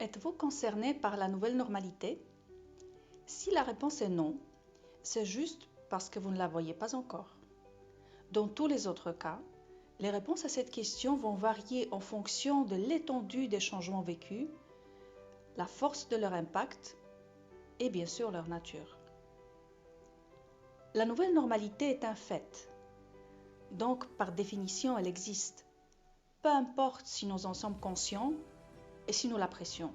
Êtes-vous concerné par la nouvelle normalité? Si la réponse est non, c'est juste parce que vous ne la voyez pas encore. Dans tous les autres cas, les réponses à cette question vont varier en fonction de l'étendue des changements vécus, la force de leur impact et bien sûr leur nature. La nouvelle normalité est un fait, donc par définition elle existe, peu importe si nous en sommes conscients et si nous l'apprécions.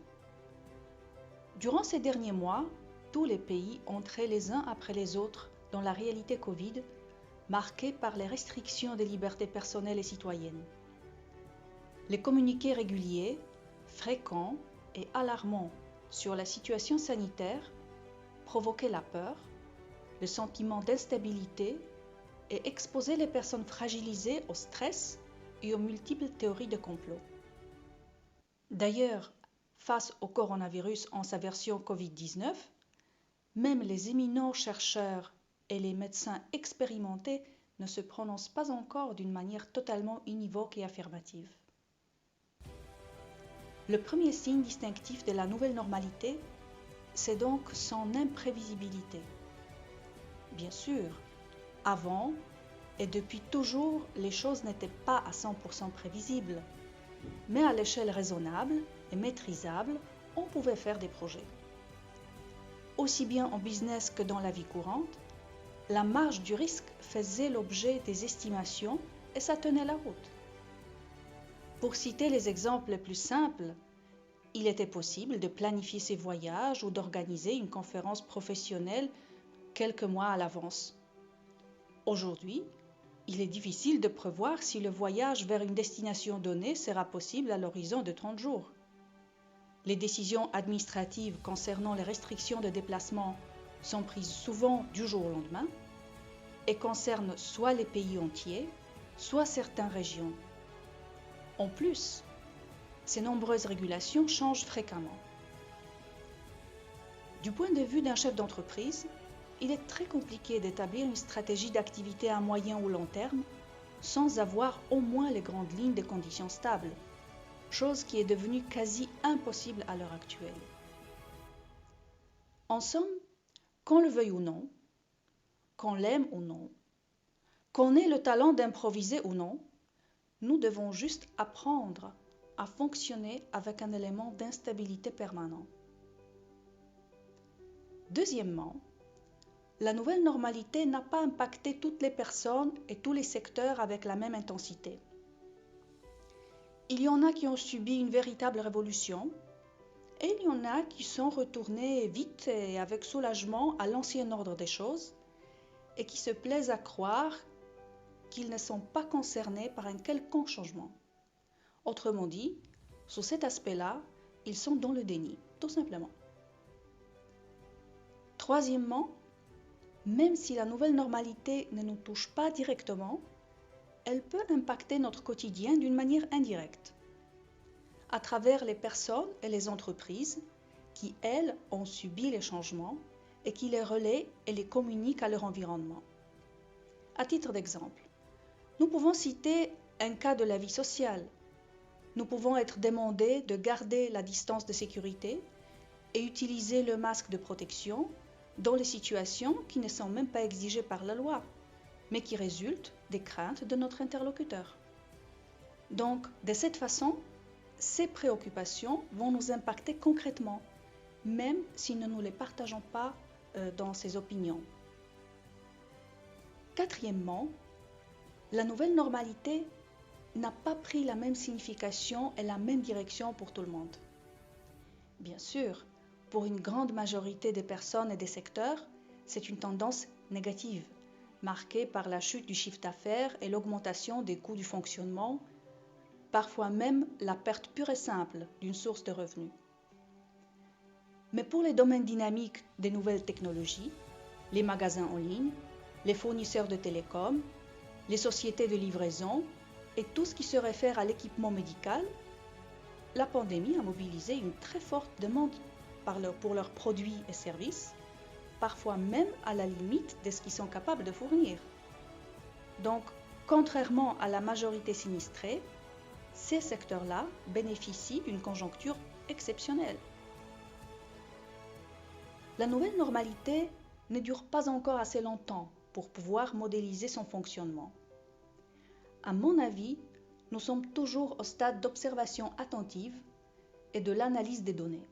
Durant ces derniers mois, tous les pays entraient les uns après les autres dans la réalité Covid, marquée par les restrictions des libertés personnelles et citoyennes. Les communiqués réguliers, fréquents et alarmants sur la situation sanitaire provoquaient la peur, le sentiment d'instabilité et exposaient les personnes fragilisées au stress et aux multiples théories de complot. D'ailleurs, face au coronavirus en sa version Covid-19, même les éminents chercheurs et les médecins expérimentés ne se prononcent pas encore d'une manière totalement univoque et affirmative. Le premier signe distinctif de la nouvelle normalité, c'est donc son imprévisibilité. Bien sûr, avant et depuis toujours, les choses n'étaient pas à 100% prévisibles, mais à l'échelle raisonnable et maîtrisable, on pouvait faire des projets. Aussi bien en business que dans la vie courante, la marge du risque faisait l'objet des estimations et ça tenait la route. Pour citer les exemples les plus simples, il était possible de planifier ses voyages ou d'organiser une conférence professionnelle quelques mois à l'avance. Aujourd'hui, il est difficile de prévoir si le voyage vers une destination donnée sera possible à l'horizon de 30 jours. Les décisions administratives concernant les restrictions de déplacement sont prises souvent du jour au lendemain et concernent soit les pays entiers, soit certaines régions. En plus, ces nombreuses régulations changent fréquemment. Du point de vue d'un chef d'entreprise, il est très compliqué d'établir une stratégie d'activité à moyen ou long terme sans avoir au moins les grandes lignes des conditions stables, chose qui est devenue quasi impossible à l'heure actuelle. En somme, qu'on le veuille ou non, qu'on l'aime ou non, qu'on ait le talent d'improviser ou non, nous devons juste apprendre à fonctionner avec un élément d'instabilité permanent. Deuxièmement, la nouvelle normalité n'a pas impacté toutes les personnes et tous les secteurs avec la même intensité. Il y en a qui ont subi une véritable révolution et il y en a qui sont retournés vite et avec soulagement à l'ancien ordre des choses et qui se plaisent à croire qu'ils ne sont pas concernés par un quelconque changement. Autrement dit, sur cet aspect-là, ils sont dans le déni, tout simplement. Troisièmement, même si la nouvelle normalité ne nous touche pas directement, elle peut impacter notre quotidien d'une manière indirecte, à travers les personnes et les entreprises qui, elles, ont subi les changements et qui les relaient et les communiquent à leur environnement. À titre d'exemple, nous pouvons citer un cas de la vie sociale. Nous pouvons être demandés de garder la distance de sécurité et utiliser le masque de protection dans les situations qui ne sont même pas exigées par la loi, mais qui résultent des craintes de notre interlocuteur. Donc, de cette façon, ces préoccupations vont nous impacter concrètement, même si nous ne les partageons pas dans ces opinions. Quatrièmement, la nouvelle normalité n'a pas pris la même signification et la même direction pour tout le monde. Bien sûr, pour une grande majorité des personnes et des secteurs, c'est une tendance négative, marquée par la chute du chiffre d'affaires et l'augmentation des coûts du fonctionnement, parfois même la perte pure et simple d'une source de revenus. Mais pour les domaines dynamiques des nouvelles technologies, les magasins en ligne, les fournisseurs de télécom, les sociétés de livraison et tout ce qui se réfère à l'équipement médical, la pandémie a mobilisé une très forte demande pour leurs produits et services, parfois même à la limite de ce qu'ils sont capables de fournir. Donc, contrairement à la majorité sinistrée, ces secteurs-là bénéficient d'une conjoncture exceptionnel. La nouvelle normalité ne dure pas encore assez longtemps pour pouvoir modéliser son fonctionnement. À mon avis, nous sommes toujours au stade d'observation attentive et de l'analyse des données.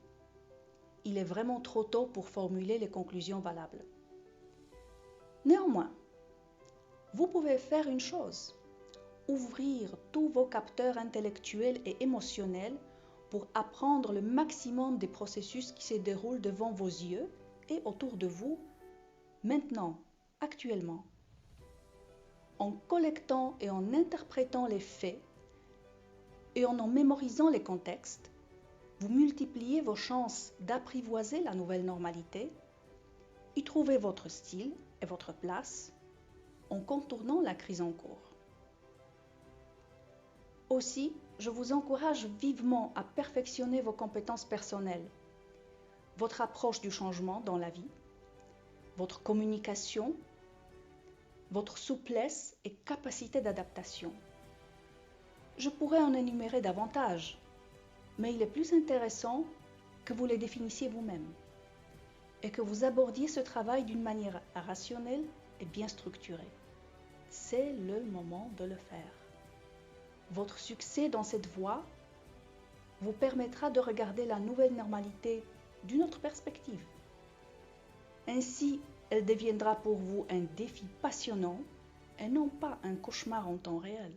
Il est vraiment trop tôt pour formuler les conclusions valables. Néanmoins, vous pouvez faire une chose, ouvrir tous vos capteurs intellectuels et émotionnels pour apprendre le maximum des processus qui se déroulent devant vos yeux et autour de vous, maintenant, actuellement. En collectant et en interprétant les faits et en mémorisant les contextes, vous multipliez vos chances d'apprivoiser la nouvelle normalité, y trouver votre style et votre place en contournant la crise en cours. Aussi, je vous encourage vivement à perfectionner vos compétences personnelles, votre approche du changement dans la vie, votre communication, votre souplesse et capacité d'adaptation. Je pourrais en énumérer davantage, mais il est plus intéressant que vous les définissiez vous-même et que vous abordiez ce travail d'une manière rationnelle et bien structurée. C'est le moment de le faire. Votre succès dans cette voie vous permettra de regarder la nouvelle normalité d'une autre perspective. Ainsi, elle deviendra pour vous un défi passionnant et non pas un cauchemar en temps réel.